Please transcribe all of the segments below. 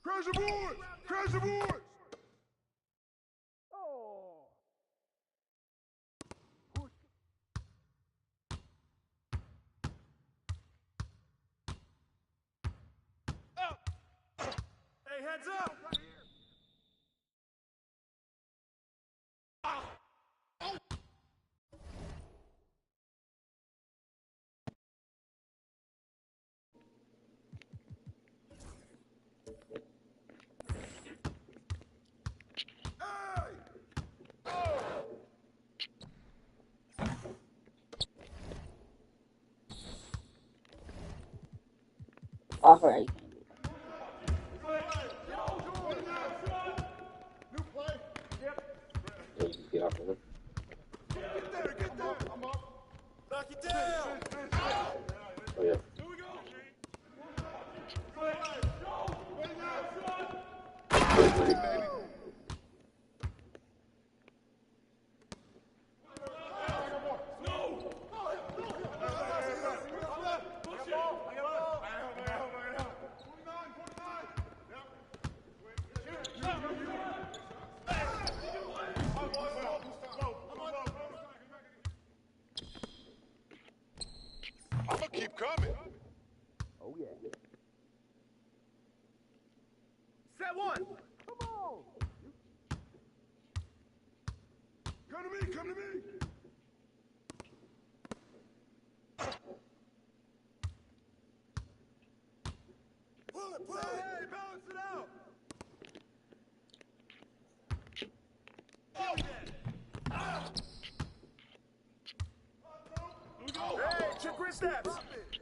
Crash the boards! Crash the boards! Hey, heads up! All right. Get off of him. Get there! I'm up. Knock it down! Oh, yeah. Here we go! I'm gonna keep coming. Oh, yeah. Set one! Come on! Come to me, come to me. Pull it, pull it! Hey, balance it out! Hey, check wrist steps!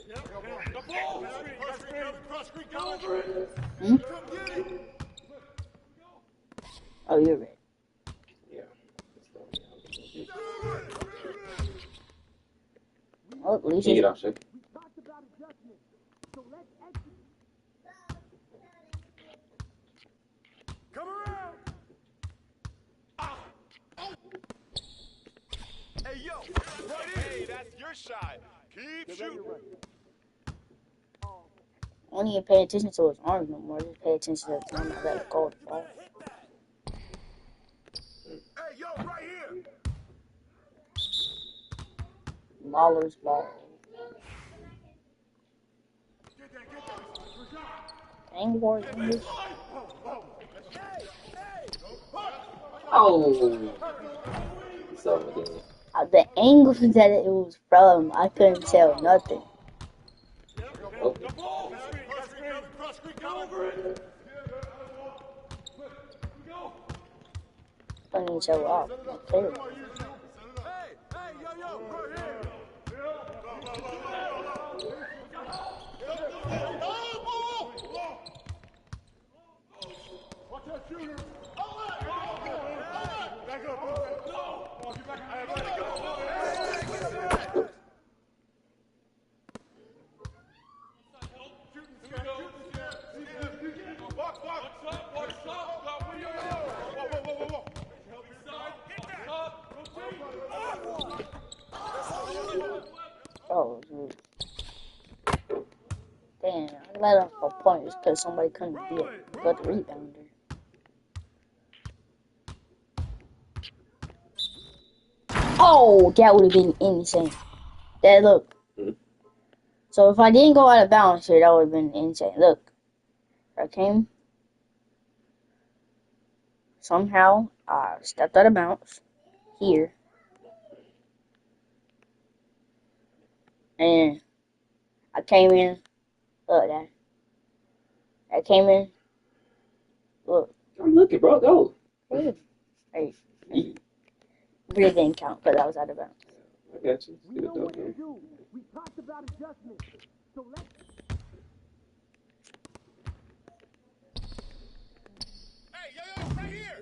The ball! Cross screen coming. Hmm? Come get it. Oh, you're right. Yeah. Oh, at least Can you it's get off, Shaq? Come around! Hey, yo! Right here! Hey, that's your shot! Keep shooting! I don't even pay attention to his arms no more. Just pay attention to the time I let it go. Ball. Hey, yo, right here! Lawler's ball. Angor English. Oh! So, The angle that it was from, I couldn't tell nothing. oh. Cross screen coming. Putting each other off. Clearly. Hey, yo, right here! Watch that shooter. Back up. No. Get back. I let it go. Oh, dude. Damn, I let off a point just because somebody couldn't be a good rebounder. Oh, that would have been insane. That look. So if I didn't go out of bounds here, that would have been insane. Look, I came. Somehow, I stepped out of bounds here. And I came in. Look, that. I came in. Look. I'm looking, bro. Go. Hey. Really didn't count because I was out of bounds. I got you. Good dog, man. We talked about adjustments, so let's... Hey, yo, right here!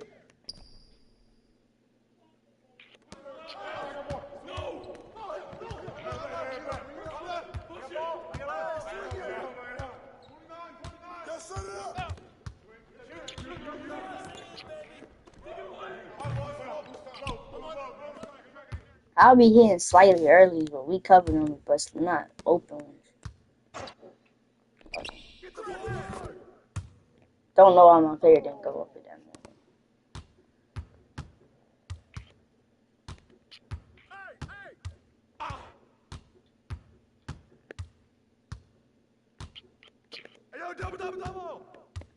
I'll be hitting slightly early, but we covered them, but not open ones. Don't know why my player didn't go up at that moment.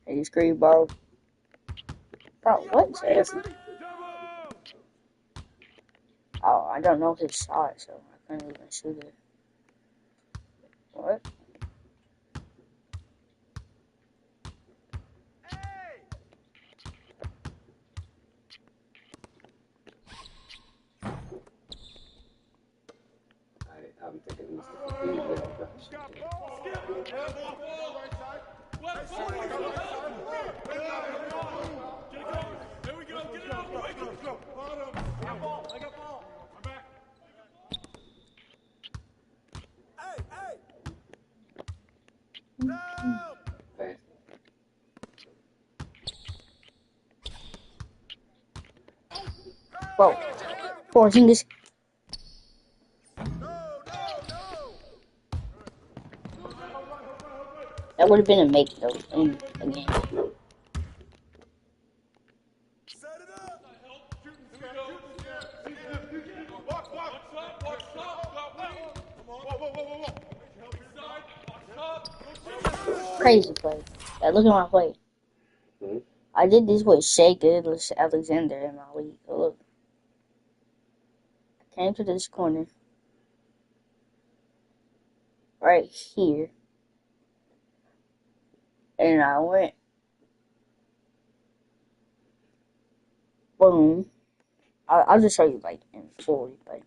Hey, screen, bro. Bro, what? Seriously? Oh, I don't know his shot, so I couldn't even shoot it. What? I'll be taking this to Whoa. Forcing this. That would have been a make, though, in the game. Crazy play. Yeah, look at my play. I did this with Shea Goodless Alexander in my league. Look. I came to this corner. Right here. And I went. Boom. I'll just show you, like, in full replay.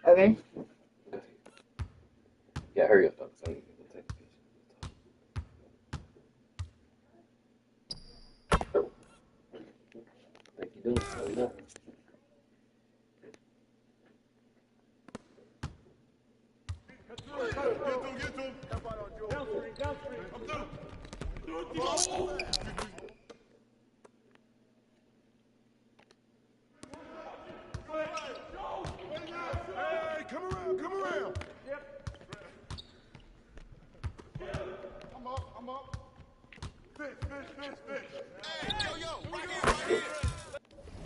Okay? Yeah, hurry up, though. So you can take a picture. Think you doing? Hurry up. Hey, come around. Yep. I'm up. Fish. Hey, yo, right here.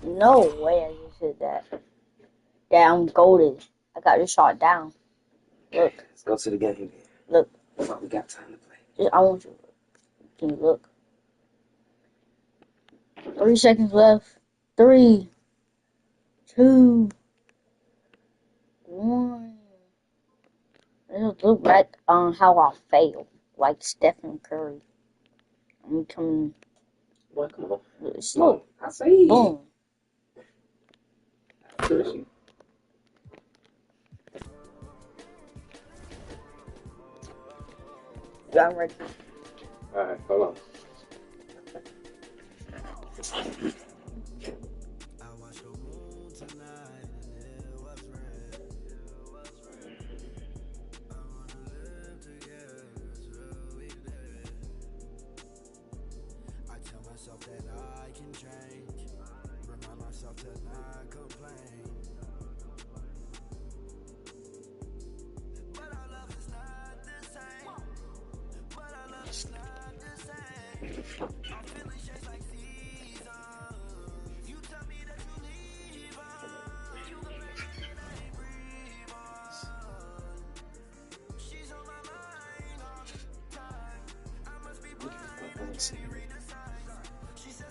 No way I just did that. Yeah, I'm golden. I got this shot down. Look. Let's go to the game. Look. We got time to play. I want you to look. Can you look? 3 seconds left. 3, 2, 1. Let's look back on how I failed. Like Stephen Curry. I'm coming. Boy, come on. Slow. I say. Boom. Yeah, I'm ready. Alright, hold on.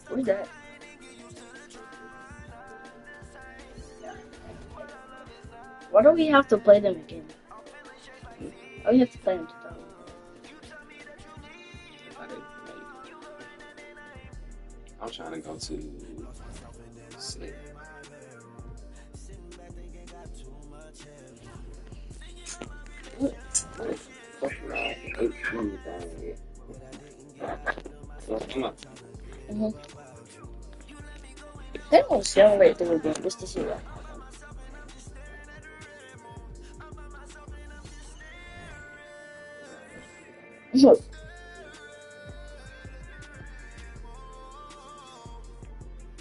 What is that? Why do we have to play them again? Oh, you have to play them together. I'm trying to go to sleep. Come on. Mm-hmm. They don't celebrate through again just to see that. Look.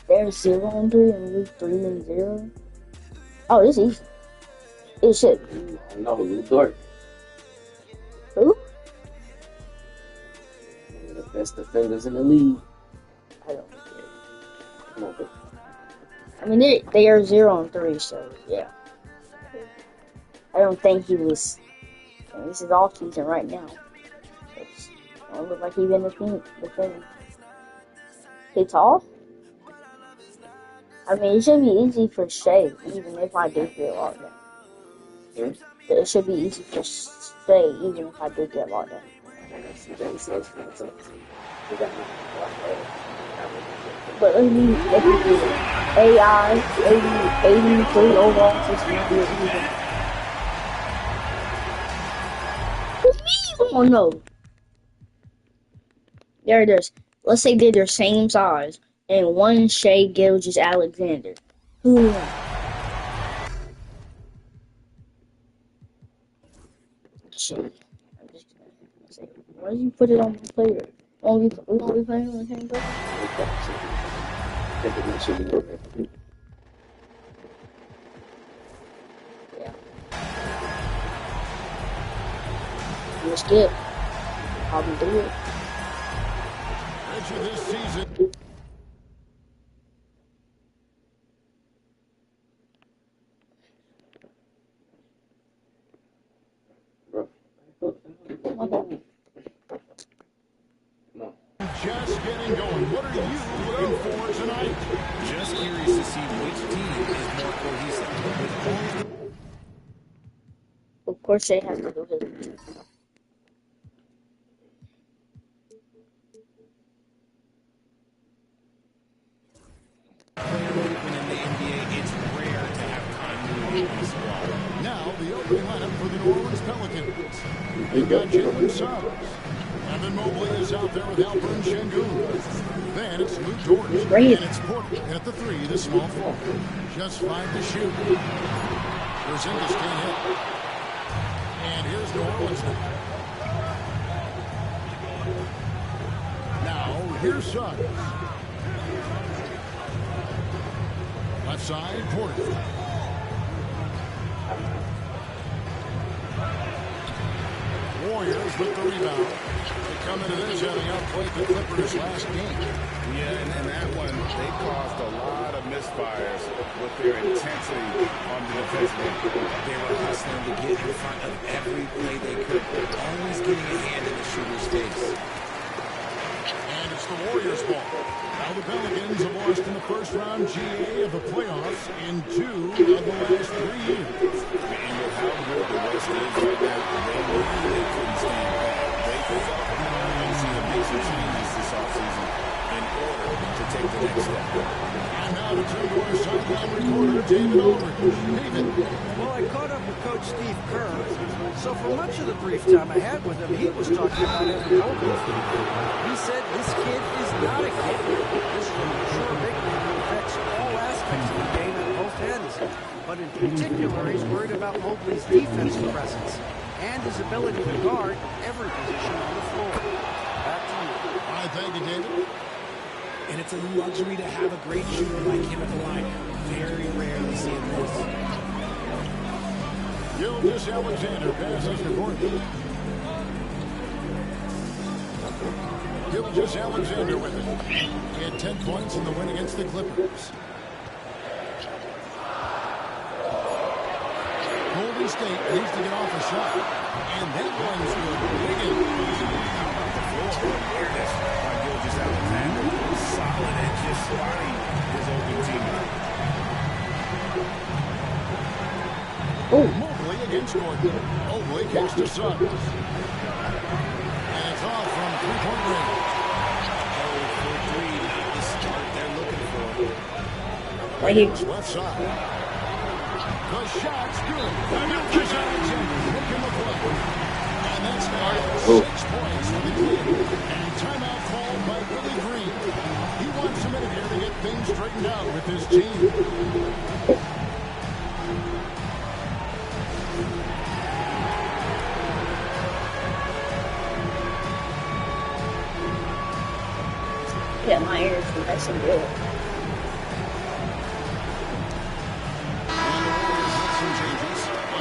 They're 0-3 and Luke 3-0. Oh, this is easy. It should. No, Luke Dort. Who? One of the best defenders in the league. I don't care. Come on, bro. I mean, they are 0-3, so yeah. I don't think he was. This is off season right now. It don't look like he's been defending. He tall? I mean, it should be easy for Shea, even if I do get locked down. It should be easy for Shea, even if I do get locked down. But if you do AI, 83 overall, 60 even. Oh no. There's, let's say they're the same size, and one Shea Gilgeous Alexander. Who? Shea. I'm just gonna say, why did you put it on the player? We won't be playing on the same player? Yeah. You'll skip. Probably do it. This season. Just getting going. What are you looking for tonight? Just curious to see which team is more cohesive. Of course, they have to do his. Now, the opening lineup for the New Orleans Pelicans. They've got Jalen Suggs. Evan Mobley is out there with Alperen Şengün. Then it's Luke Dort. And it's Portland at the 3, the small forward. Just 5 to shoot. Porzingis can't hit. And here's New Orleans now. Here's Suggs. Left side, Porter. Warriors with the rebound. They come into this having outplayed the Clippers last game. Yeah, and that one, they caused a lot of misfires with their intensity on the defensive end. They were hustling to get in front of every play they could, always getting a hand in the shooter's face. And it's the Warriors' ball. Now the Pelicans have lost in the first round GA of the playoffs in 2 of the last 3 years. And with how good the West is right now, they couldn't stand back. They felt they see them make some changes this offseason in order to take the next step. And now to turn to our sideline reporter, David Aldridge. David. Well, I caught up with Coach Steve Kerr, so for much of the brief time I had with him, he was talking about Evan Mobley. He said this kid is not a kid. This is a mature big man who affects all aspects of the game at both ends. But in particular, he's worried about Mobley's defensive presence and his ability to guard every position on the floor. Back to you. All right, thank you, David. And it's a luxury to have a great shooter like him at the line. Very rarely seeing this. Gilgeous Alexander passes to Gordon. Gilgeous Alexander with it. He had 10 points in the win against the Clippers. Golden State needs to get off a shot. And that one's good. Wiggins. Awareness by Gilgeous Alexander. Solid at just spotting his open teammate. Mobley against Gordon. Mobley kicks to Suggs. And it's off from three-point range. Oh, for 3, not the start they're looking for. Right here. Left side. The shot's good. Gilgeous Alexander making the play. And that's now 6 points for the team. And timeout called by Willie Green. He wants a minute here to get things straightened out with his team. Yeah, my ears are nice and good.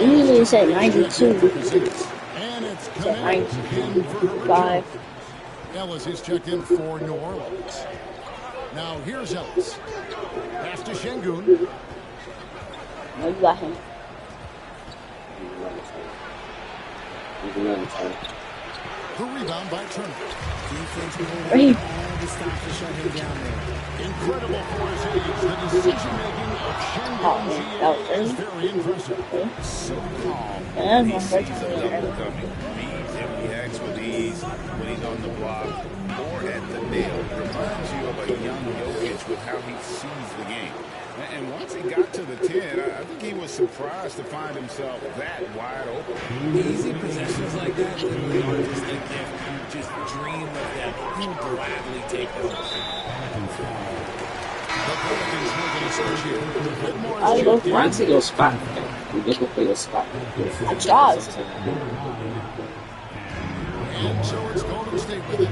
Usually it's at 92. And it's It's at 95. Ellis is checked in for New Orleans. Now here's Ellis. Pass to Şengün. No, you got him. The rebound by Turner. Right. All the stops to shut him down there. Incredible for his age. The decision-making of Şengün is very impressive. So calm. Yeah, He that's sees my a first double time. coming. He reacts with ease when he's on the block or at the nail. Reminds you of a young Jokic with how he sees the game. And once he got to the 10, I think he was surprised to find himself that wide open. Easy possessions like that literally are just a gift. You just dream of them. You gladly take those. The Pelicans making a switch here. Whitmore I is go checked in. for Once he goes spot, we just go play the spot. I tried. And so it's Golden State with it.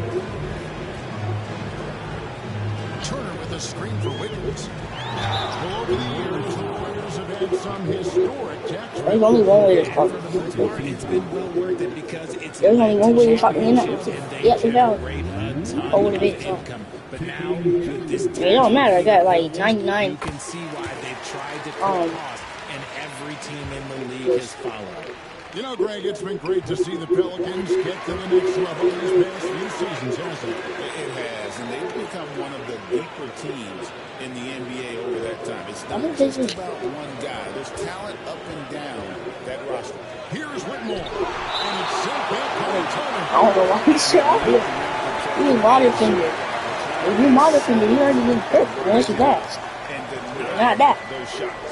Turner with a screen for Wiggins. Well, over the years, the Warriors have had some historic catch. There's only one way to stop it. It's been well worth it because it's There's only one way to stop me in that. Yep, we found it. generate a ton Oh, what a of bit. income. But now with this It don't matter. I got like you 99. can see why they've tried to cut costs, and every team in the league has followed. You know, Greg, it's been great to see the Pelicans get to the next level these past few seasons, hasn't it? It has, and they've become one of the deeper teams in the NBA over that time. It's not just about one guy. There's talent up and down that roster. Here's Whitmore. And it's sent back by Turner. I don't know why he shot it. You modern finger. If you modern finger, you already get hurt. Unless you gas. And deny Not that. those shots.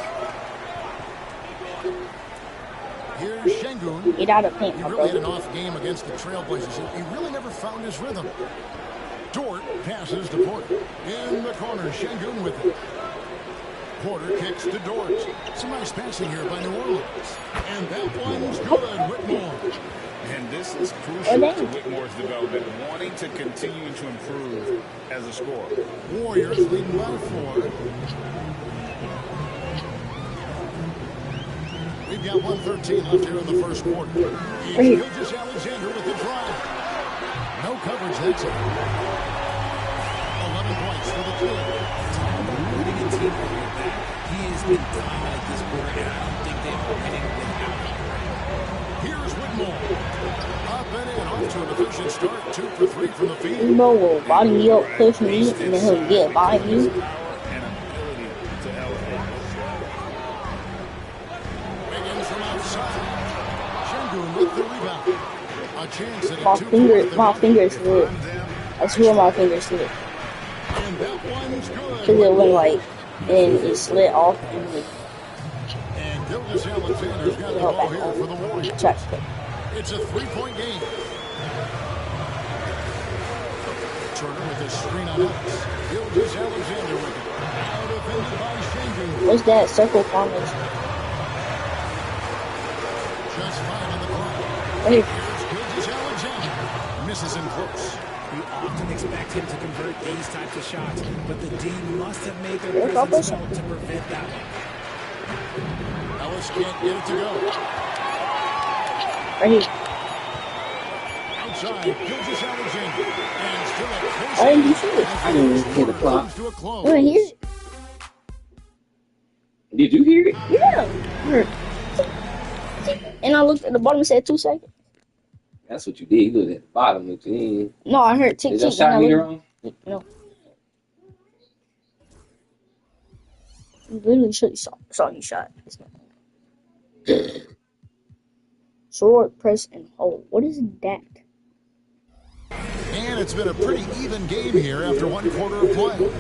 Here's Şengün. Get out of paint, He my really had an brother. off game against the Trailblazers. He really never found his rhythm. Dort passes to Porter. In the corner, Şengün with it. Porter kicks to Dort. Some nice passing here by New Orleans. And that one's good, Whitmore. And this is crucial Oh, to Whitmore's development, wanting to continue to improve as a scorer. Warriors leading by 4. We've got 1:13 left here in the first quarter. It's Gilgeous-Alexander with the drive. No coverage, that's it. 11 points for the kid. Putting a team like that, he has been dominant this quarter, and I don't think they are winning without him. Here's Whitmore. Up and in, off to an efficient start. 2 for 3 from the field. Emo will body me up, push me, and then he'll get by you. And ability to elevate. Wiggins from outside. Şengün with the rebound. A chance at My a 2-point my fingers slid. I swear my fingers slid. And that one's good. Cause it went like, and it slid off and like, And Gilgeous-Alexander's got the ball here for the Warriors. check. It's a 3-point game. Turner with a screen on Ellis. Gilgeous-Alexander with it. Now defended by Şengün. What's that circle formation? Just 5 on the clock. Right. Here's Gilgeous-Alexander. Misses him close. We often expect him to convert these types of shots, but the D must have made their Here, presence Papa. felt to prevent that one. Ellis can't get it to go. Right here. Outside, Gilgeous-Alexander. And still a close Why didn't you game. see it? I didn't even hear the clock. Comes to a close. You didn't hear it? Did you hear it? Yeah. And I looked at the bottom and said 2 seconds. That's what you did. You looked at the bottom. Looked in. No, I heard tick Is that tick. shot and I meter looked- on? No. You literally should have saw you shot. It's not. Sword, press, and hold. What is that? And it's been a pretty even game here after 1 quarter of play.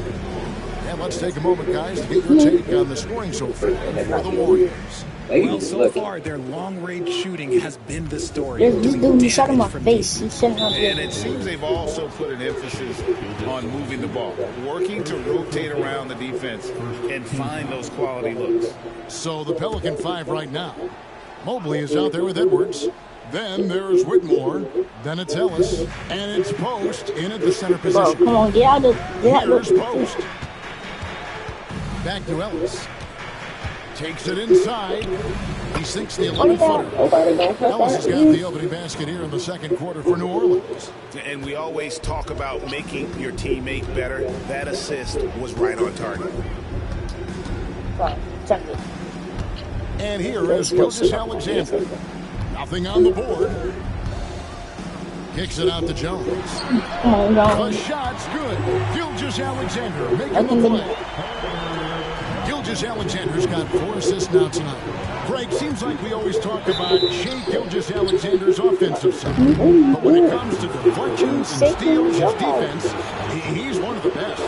And let's take a moment, guys, to get your take on the scoring so far for the Warriors. Well, so far, their long-range shooting has been the story. This dude, he shot him off the face. He shouldn't have And it seems they've also put an emphasis on moving the ball, working to rotate around the defense and find those quality looks. So the Pelican 5 right now. Mobley is out there with Edwards. Then there's Whitmore. Then it's Ellis. And it's Post in at the center position. Bro, come on, get out of Here's Post. Back to Ellis. Takes it inside. He sinks the 11-footer. Ellis has got the opening basket here in the second quarter for New Orleans. And we always talk about making your teammate better. That assist was right on target. And here is Gilgeous Alexander. Nothing on the board. Kicks it out to Jones. The shot's good. Gilgeous Alexander making the play. Gilgeous Alexander's got 4 assists now tonight. Greg, seems like we always talk about Shea Gilgeous Alexander's offensive side. But when it comes to deflections and steals, his defense, he's one of the best.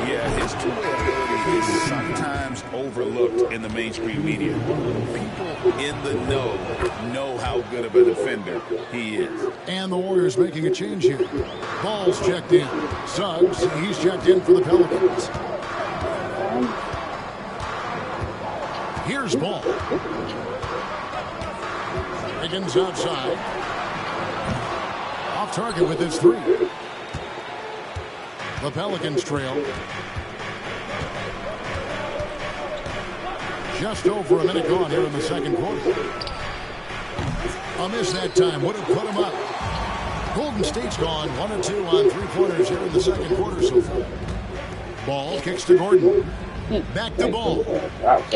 Yeah, his two-way ability is sometimes overlooked in the mainstream media. People in the know how good of a defender he is. And the Warriors making a change here. Ball's checked in. Suggs, he's checked in for the Pelicans. Here's Ball. Higgins outside. Off target with his 3. The Pelicans trail. Just over a minute gone here in the second quarter. A miss that time would have put him up. Golden State's gone 1 of 2 on 3-pointers here in the second quarter so far. Ball kicks to Gordon. Back to Ball. Out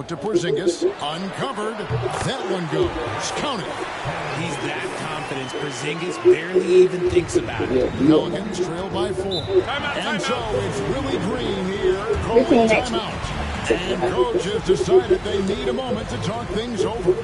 to Porzingis. Uncovered. That one goes. Count it. He's that confident. Porzingis barely even thinks about it. Pelicans trail by 4. And so it's Willie Green here calling timeout. And coach has decided they need a moment to talk things over.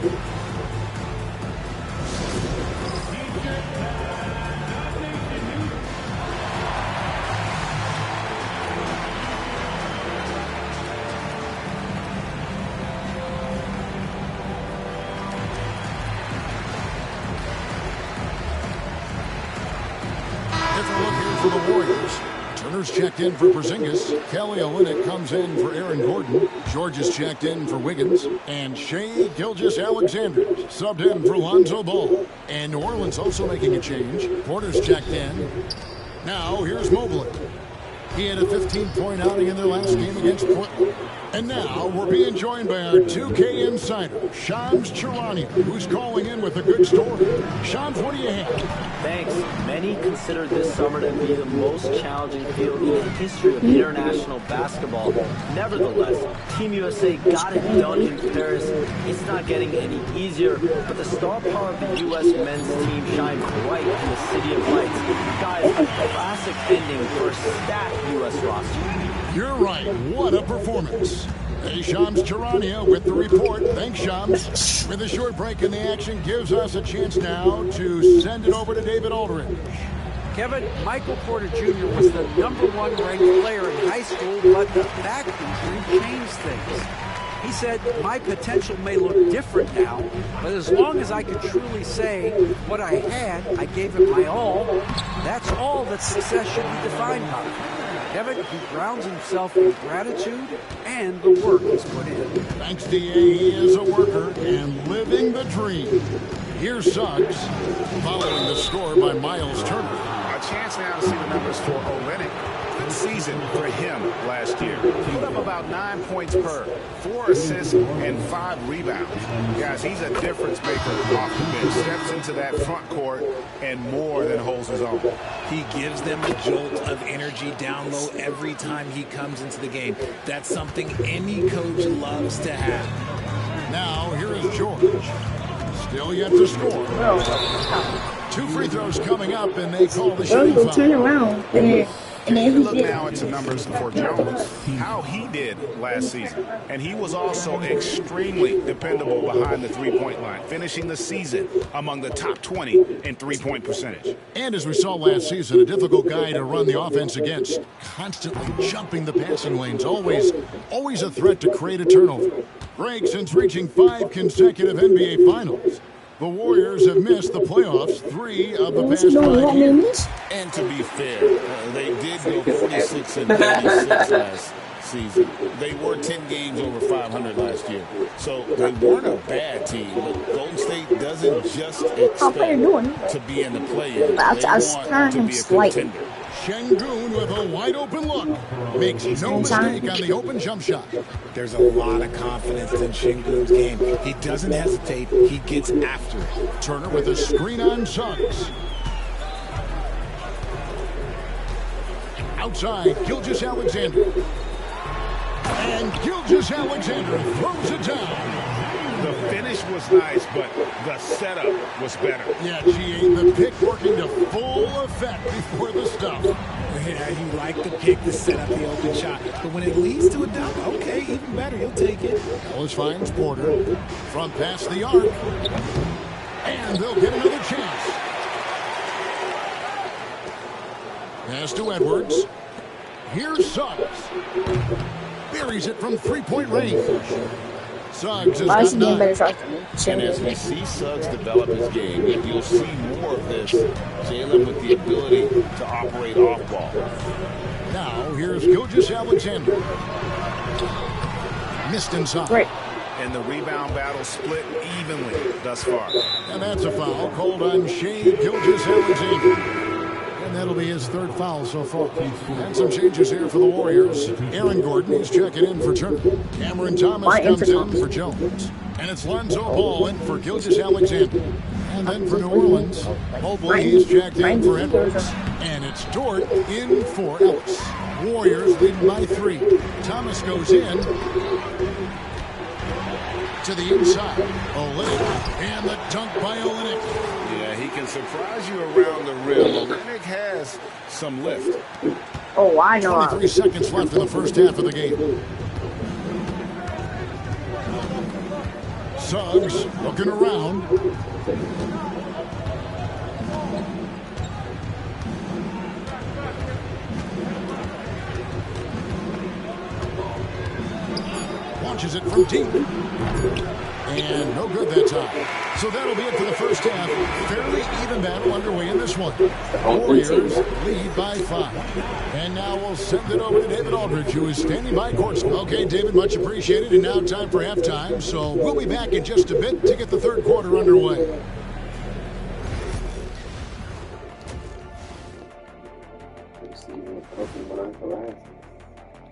For the Warriors. Turner's checked in for Porzingis. Kelly Olynyk comes in for Aaron Gordon. George is checked in for Wiggins. And Shea Gilgeous Alexander subbed in for Lonzo Ball. And New Orleans also making a change. Porter's checked in. Now here's Mobley. He had a 15-point outing in their last game against Portland. And now we're being joined by our 2K insider, Shams Charania, who's calling in with a good story. Shams, what do you have? Thanks. Many consider this summer to be the most challenging field in the history of international basketball. Nevertheless, Team USA got it done in Paris. It's not getting any easier, but the star power of the U.S. men's team shined bright in the City of Lights. Guys, a classic ending for a stacked U.S. roster. You're right. What a performance. Hey, Shams Charania with the report. Thanks, Shams. With a short break in the action gives us a chance now to send it over to David Aldridge. Kevin, Michael Porter Jr. was the #1 ranked player in high school, but the back injury changed things. He said, my potential may look different now, but as long as I could truly say what I had, I gave it my all. That's all that success should be defined by. Kevin, he grounds himself in gratitude and the work he's put in. Thanks, D.A. He is a worker and living the dream. Here's Suggs, following the score by Miles Turner. A chance now to see the numbers for Olynyk. Good season for him last year. Put up about 9 points per, 4 assists, and 5 rebounds. Guys, he's a difference maker off the bench. Steps into that front court and more than holds his own. He gives them a jolt of energy down low every time he comes into the game. That's something any coach loves to have. Now, here is George. Still yet to score. 2 free throws coming up, and they call the shooting foul. Turn around. And Take a then look he now did. at some numbers for Jones, how he did last season. And he was also extremely dependable behind the three-point line, finishing the season among the top 20 in three-point percentage. And as we saw last season, a difficult guy to run the offense against. Constantly jumping the passing lanes. Always a threat to create a turnover. Greg, since reaching 5 consecutive NBA Finals, the Warriors have missed the playoffs 3 of the What's past he doing? You 5 want me to years. miss? And to be fair, they did go 46 and 36 last season. They were 10 games over 500 last year. So they weren't a bad team, but Golden State doesn't just How are you doing? expect to be in the play-in. I'll They turn want to him be a slightly. contender. Shengun with a wide open look. Makes no mistake on the open jump shot. There's a lot of confidence in Shingun's game. He doesn't hesitate. He gets after it. Turner with a screen on Suggs. Outside, Gilgeous-Alexander. And Gilgeous-Alexander throws it down. The finish was nice, but the setup was better. Yeah, GA, the pick working to full effect before the stuff. Yeah, you like the pick to set up the open shot. But when it leads to a dunk, okay, even better. You'll take it. Ellis finds Porter. Front past the arc. And they'll get another chance. Pass to Edwards. Here's Suggs. Buries it from three-point range. Suggs has Why is got he getting 9. better shots than me? And as we see Suggs develop his game, you'll see more of this. Jalen with the ability to operate off ball. Now here's Gilgeous-Alexander. Missed inside. Great. And the rebound battle split evenly thus far. And that's a foul called on Shea Gilgeous-Alexander. And that'll be his 3rd foul so far. And some changes here for the Warriors. Aaron Gordon is checking in for Turner. Cameron Thomas comes in for Jones. And it's Lonzo Ball in for Gilgeous-Alexander. And then for New Orleans, Mobley is checked in for Edwards. And it's Dort in for Ellis. Warriors leading by 3. Thomas goes in to the inside. Olynyk. And the dunk by Olynyk. Yeah, he can surprise you around the rim. Olynyk has some lift. Oh, I know. 23 seconds left in the first half of the game. Suggs looking around. Launches it from deep. And no good that time. So that'll be it for the first half. Fairly even battle underway in this one. Warriors lead by 5. And now we'll send it over to David Aldridge, who is standing by courtside. Okay, David, much appreciated. And now time for halftime. So we'll be back in just a bit to get the 3rd quarter underway.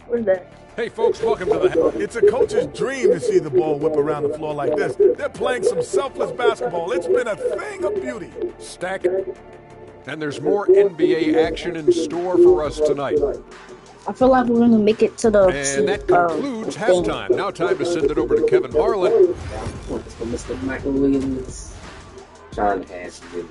Where's that? Hey, folks, welcome to the... It's a coach's dream to see the ball whip around the floor like this. They're playing some selfless basketball. It's been a thing of beauty. Stack it. And there's more NBA action in store for us tonight. I feel like we're going to make it to the... And that concludes halftime. Now time to send it over to Kevin Harlan. Mr. Michael Williams. John Ashton.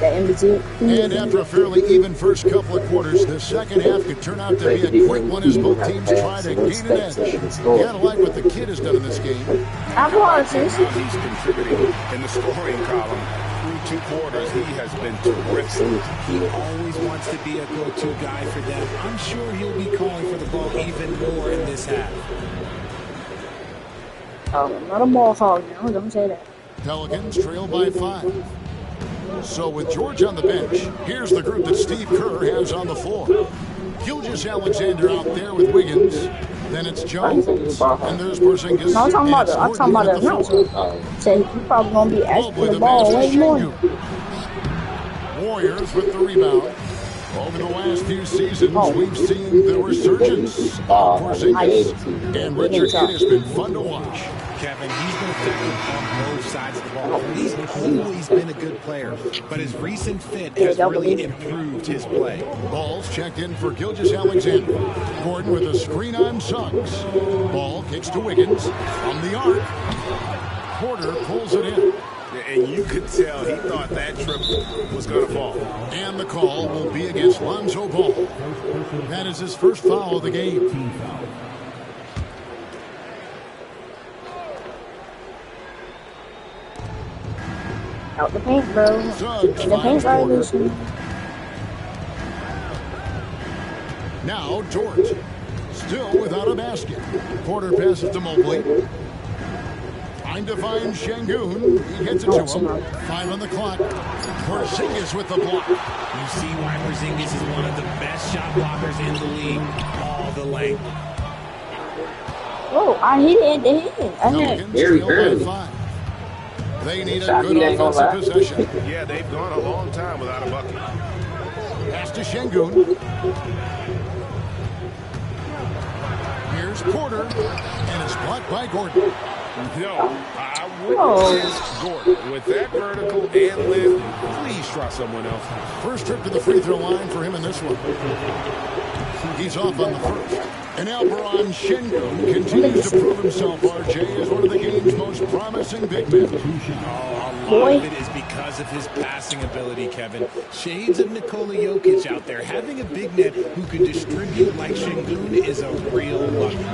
And after a fairly even first couple of quarters, the second half could turn out to be a quick one as both teams try to gain an edge. You gotta like what the kid has done in this game. I've watched He's contributing in the scoring column. Through 2 quarters, he has been terrific. He always wants to be a go-to guy for them. I'm sure he'll be calling for the ball even more in this half. I'm not a ball hog now, don't say that. Pelicans trail by 5. So with George on the bench, here's the group that Steve Kerr has on the floor. Gilgeous-Alexander out there with Wiggins. Then it's Jones. And there's Porzingis. No, I'm talking about the, announcer. Say he's probably going to be asking for the ball way more. Warriors with the rebound. Over the last few seasons, we've seen the resurgence of Porzingis. And Richard, it has been fun to watch. Kevin, he's been effective on both sides of the ball. He's always been a good player, but his recent fit has really improved his play. Ball's checked in for Gilgeous-Alexander. Gordon with a screen on Suggs. Ball kicks to Wiggins. From the arc. Porter pulls it in. and you could tell he thought that triple was going to fall. And the call will be against Lonzo Ball. That is his first foul of the game. Out the paint, bro. Suggs In the paint finds Porter. violation. Now George, still without a basket. Porter passes to Mobley. Trying to find Şengün. He gets it to him. 5 on the clock. Porzingis with the block. You see why Porzingis is one of the best shot blockers in the league. All the length. Oh, I hit it at the head. I hit Pelicans trail by 5. They need a good offensive possession. Yeah, they've gone a long time without a bucket. Pass to Şengün. Here's Porter, and it's blocked by Gordon. No, I wouldn't risk Gordon. With that vertical and lift, please try someone else. First trip to the free throw line for him in this one. He's off on the first. And Alperon Şengün continues to prove himself, RJ, as one of the game's most promising big men. A lot of it is because of his passing ability, Kevin. Shades of Nikola Jokic out there. Having a big net who can distribute like Şengün is a real luxury.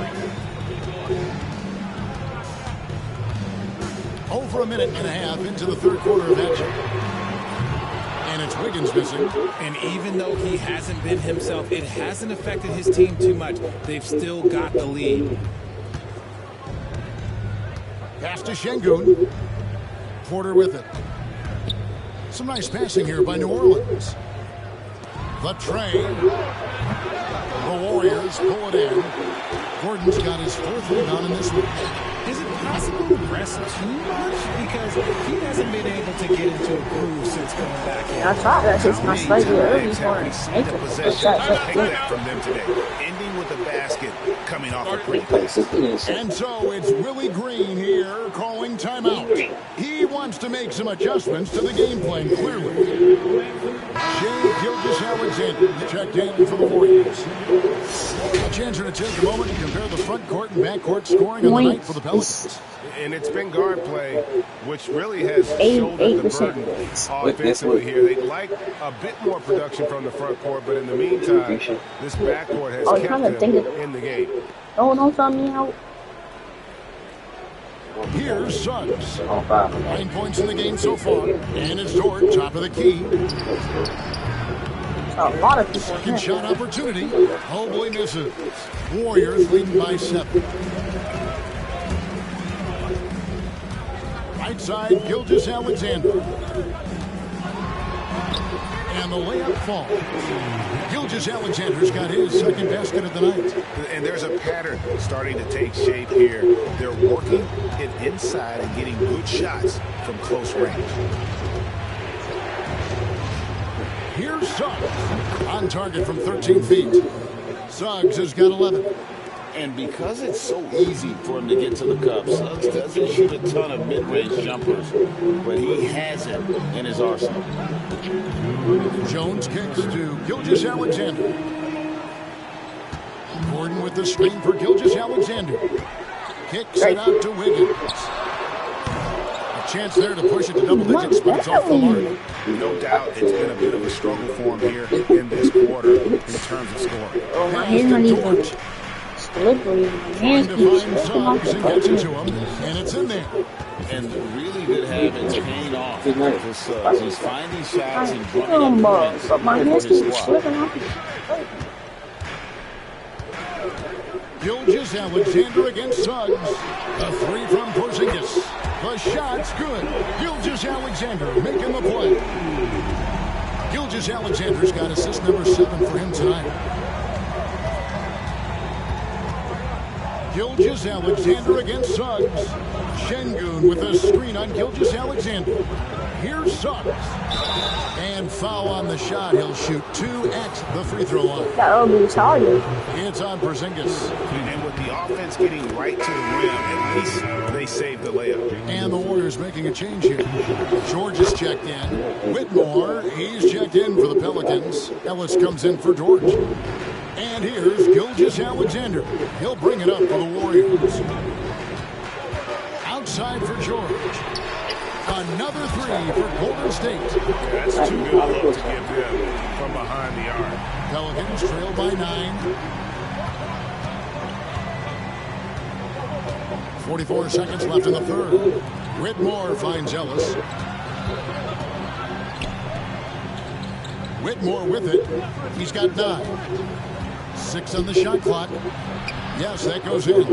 Over a minute and a half into the third quarter of action. And it's Wiggins missing. And even though he hasn't been himself, it hasn't affected his team too much. They've still got the lead. Pass to Şengün. Porter with it. Some nice passing here by New Orleans. The tray. The Warriors pull it in. Gordon's got his 4th rebound in this one. Is it possible to rest too much? Because he hasn't been able to get into a groove since coming back in. I tried that since my slightly early Have we seen the possession take that from them today? Ending with a basket coming off a pretty pass. And so it's Willie Green here calling timeout. He wants to make some adjustments to the game plan, clearly. Shai Gilgeous-Alexander checked in for the Warriors. A chance to take a moment to compare the front court and back court scoring on the night for the Pelicans. And it's been guard play, which really has shouldered the burden offensively here. They'd like a bit more production from the front court, but in the meantime, this back court has kept them in the game. Oh, don't tell me how. Here's Suggs. 9 points in the game so far. And it's George, top of the key. A lot of people. Second shot opportunity. Mobley misses. Warriors leading by 7. Right side, Gilgeous-Alexander. And the layup falls. Gilgeous-Alexander's got his second basket of the night. And there's a pattern starting to take shape here. They're working it inside and getting good shots from close range. Here's Suggs. On target from 13 feet. Suggs has got 11. And because it's so easy for him to get to the cup, Suggs doesn't shoot a ton of mid-range jumpers, but he has it in his arsenal. Jones kicks to Gilgeous-Alexander. Gordon with the screen for Gilgeous-Alexander. Kicks it out to Wiggins. A chance there to push it to double digits, but it's off the mark. No doubt it's been a bit of a struggle for him here in this quarter in terms of scoring. Oh, my hand's not even slippery. My Trying hands to keep find slipping off Suggs the and gets it floor. to him, and it's in there. And really good habits paying off for Suggs. He's finding shots and I'm running up the but my hands for his keep squad. slipping off the floor. Gilgeous-Alexander against Suggs. A 3 from Porzingis. The shot's good. Gilgeous-Alexander making the play. Gilgeous-Alexander's got assist number 7 for him tonight. Gilgeous-Alexander against Suggs. Şengün with a screen on Gilgeous-Alexander. Here's Suggs. And foul on the shot. He'll shoot 2 at the free throw line. That'll be target. It's on Porzingis. And with the offense getting right to the rim, at least they saved the layup. And the Warriors making a change here. George is checked in. Whitmore, he's checked in for the Pelicans. Ellis comes in for George. And here's Gilgeous-Alexander. He'll bring it up for the Warriors. Outside for George. A Another three for Golden State. Yeah, that's too good a look to give them from behind the arc. Pelicans trail by 9. 44 seconds left in the third. Whitmore finds Ellis. Whitmore with it. He's got 9. 6 on the shot clock. Yes, that goes in.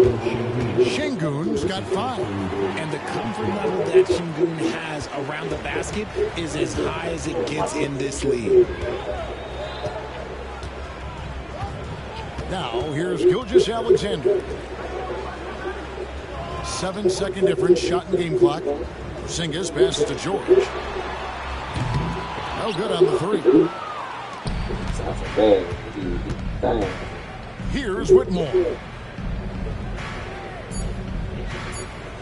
Şengün's got 5. And the comfort level that Şengün has around the basket is as high as it gets in this league. Now, here's Gilgeous-Alexander. 7-second difference, shot and game clock. Porzingis passes to George. No good on the three. Here's Whitmore.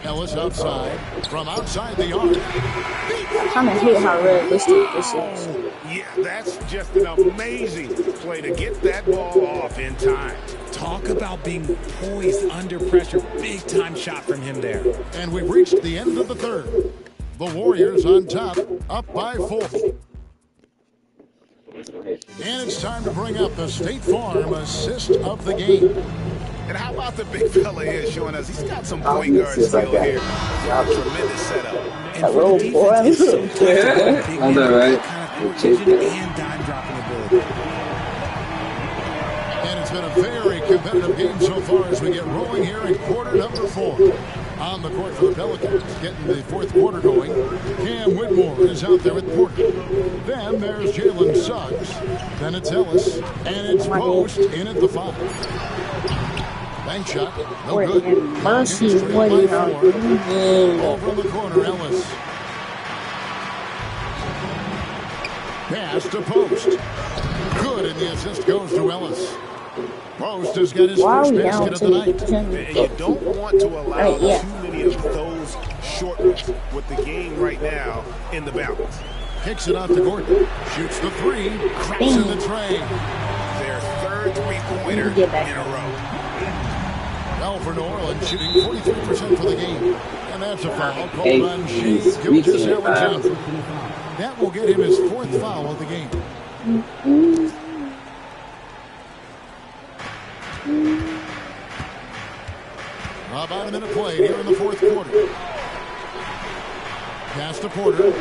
Ellis outside. From outside the arc. I kind of hate how realistic this is. Yeah, that's just an amazing play to get that ball off in time. Talk about being poised under pressure. Big time shot from him there. And we've reached the end of the third. The Warriors on top, up by 4. And it's time to bring up the State Farm assist of the game. And how about the big fella here showing us he's got some point guard skill here. Tremendous setup. And for the defense, it's so tough to play big I know, right? kind of vision and dime dropping ability. And it's been a very competitive game so far as we get rolling here in quarter number 4. On the court for the Pelicans, getting the fourth quarter going. Cam Whitmore is out there with Porter. Then there's Jalen Suggs. Then it's Ellis. And it's Post in at the 5. Bank shot. No good. Mercy, what are you doing? Over in the corner, Ellis. Pass to Post. Good, and the assist goes to Ellis. Post has got his first basket of the night. And you don't want to allow too many of those short ones with the game right now in the balance. Kicks it out to Gordon. Shoots the 3. Cracks in the tray. Their third three-pointer in a row. Well, for New Orleans, shooting 43% for the game. And that's a foul called on Shea Gilgeous-Alexander. That will get him his 4th foul of the game. About a minute played here in the fourth quarter. Pass to Porter.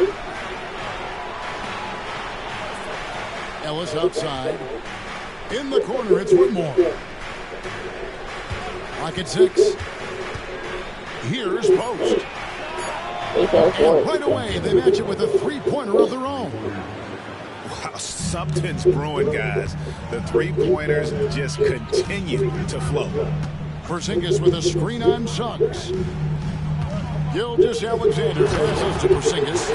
Ellis outside. In the corner, it's Whitmore. Clock at 6. Here's Post. And right away, they match it with a three-pointer of their own. Wow, something's brewing, guys. The three-pointers just continue to flow. Porzingis with a screen on Suggs. Gilgeous-Alexander passes to Porzingis.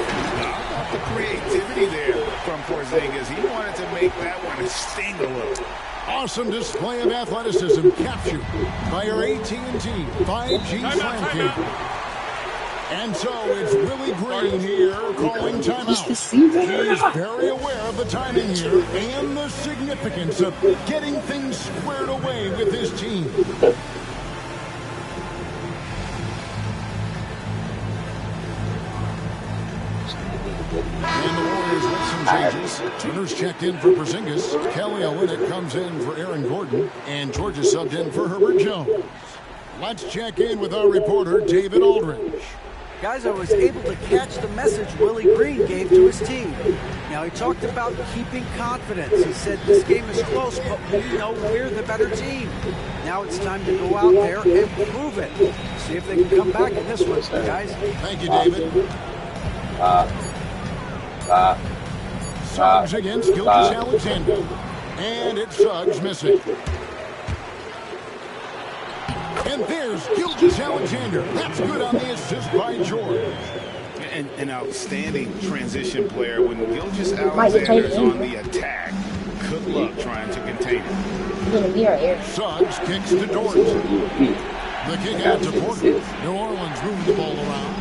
The creativity there from Porzingis. He wanted to make that one sting a little. Awesome display of athleticism captured by our AT&T 5G Slam King. And so it's Willie Green here calling timeout. He's very aware of the timing here and the significance of getting things squared away with his team. And the Warriors with some changes. Turner's checked in for Porzingis. Kelly Olynyk comes in for Aaron Gordon. And Georgia subbed in for Herbert Jones. Let's check in with our reporter, David Aldridge. Guys, I was able to catch the message Willie Green gave to his team. Now, he talked about keeping confidence. He said this game is close, but we know we're the better team. Now it's time to go out there and prove it. See if they can come back in this one, guys. Thank you, David. Suggs against Gilgeous-Alexander. And it's Suggs missing. And there's Gilgeous-Alexander. That's good on the assist by George. And an outstanding transition player when Gilgeous-Alexander is on the attack. Good luck trying to contain him. Suggs kicks to Dort. The kick out to Porter. New Orleans moving the ball around.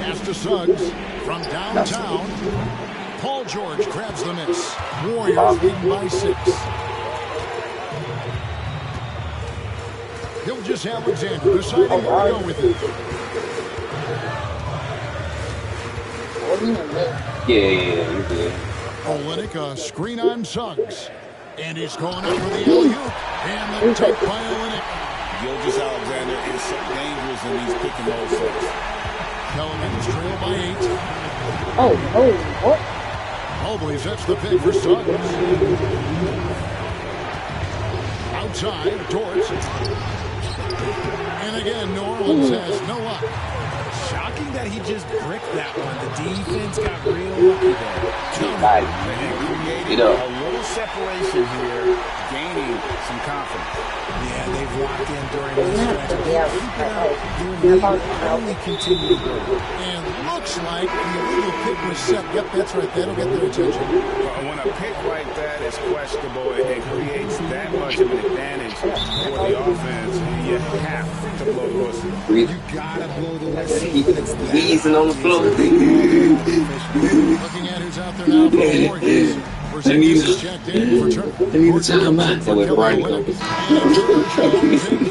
Pass to Suggs from downtown. Paul George grabs the miss. Warriors leading by 6. Gilgeous-Alexander deciding where to go with it. team or me? Yeah, you did. Olenek, a screen on Suggs. And he's going up for the alley-oop. And the take by Olenek. Gilgeous Alexander is so dangerous in these pick and roll sets. Pelicans trail by 8. What? Mobley sets the pick for Suggs. Outside, Torts. And again, New Orleans has no luck. Shocking that he just bricked that one. The defense got real lucky there. Nice. Creating a little separation here, gaining some confidence. Yeah, they've locked in during this stretch. Their lead only continue to grow. And looks like the illegal pick was set. Yep, that's right. That'll get their attention. When a pick like that is questionable, it creates that much of an advantage for the offense. You have to blow the whistle. You gotta blow the whistle. Keep wheezing on the floor. Looking at who's out there now for the Warriors. Porzingis checked in for Turner. I need to tell him that.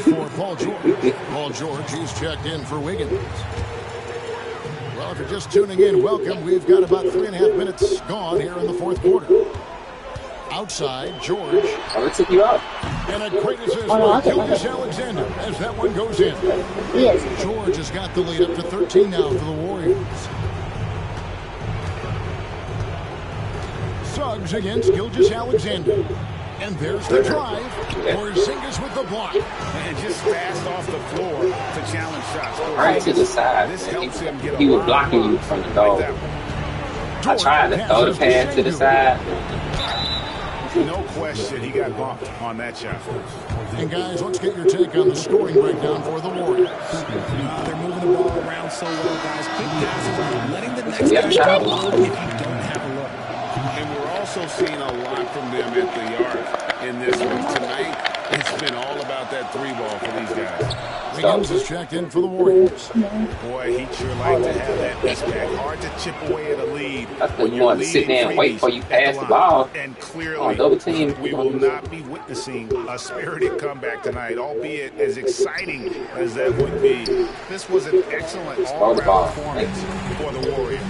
For Paul George. Paul George, he's checked in for Wiggins. Well, if you're just tuning in, welcome. We've got about 3.5 minutes gone here in the fourth quarter. Outside, George. Oh, it took you out. And a great assist for Gilgeous Alexander as that one goes in. Yes. George has got the lead up to 13 now for the Warriors. Suggs against Gilgeous Alexander. And there's the drive. Porzingis with the block. And just fast off the floor to challenge shots. Right to the side. This helps him get He was blocking you from the dog. I tried to throw the pass to the side. No question, he got bumped on that shot. And guys, let's get your take on the scoring breakdown for the Warriors. They're moving the ball around so well, guys. Quick passes, letting the next guy shot if you don't have a look. And we're also seeing a lot from them at the arc in this one. Tonight, it's been all about that three ball for these guys. Wiggins is checked in for the Warriors. Boy, he'd sure like to have that mismatch. Hard to chip away at a lead. That's when you want to sit there and wait for you pass the ball. And clearly, double team. we will not be witnessing a spirited comeback tonight, albeit as exciting as that would be. This was an excellent all-around performance for the Warriors.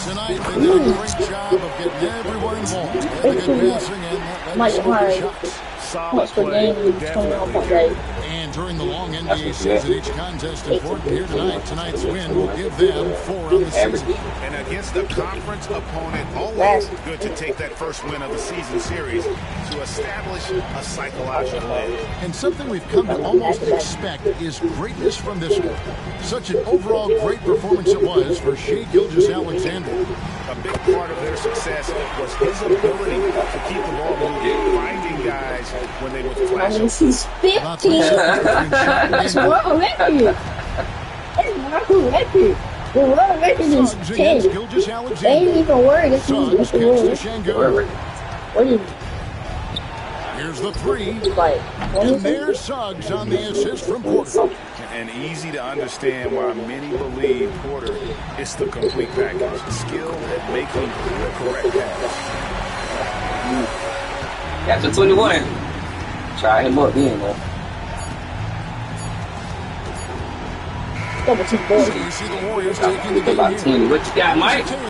Tonight, they did a great job of getting everyone involved. And the good passing and that shots. Solid play, definitely. And during the long NBA season, each contest important here tonight. Tonight's win will give them 4 on the season. And against a conference opponent, always good to take that first win of the season series to establish a psychological edge. And something we've come to almost expect is greatness from this one. Such an overall great performance it was for Shai Gilgeous-Alexander. A big part of their success was his ability to keep the ball moving, finding guys when they would flash. He's 15. That's wrong record. That's wrong record. The world record is 10. They ain't even worried if he's the world. What is it? Here's the three. Like, And there's Suggs on the assist from Porter. And easy to understand why many believe Porter is the complete package. Skill at making the correct pass. After 21. Try him up then, though. Double team board. So you see the Warriors taking the game What you got, Mike?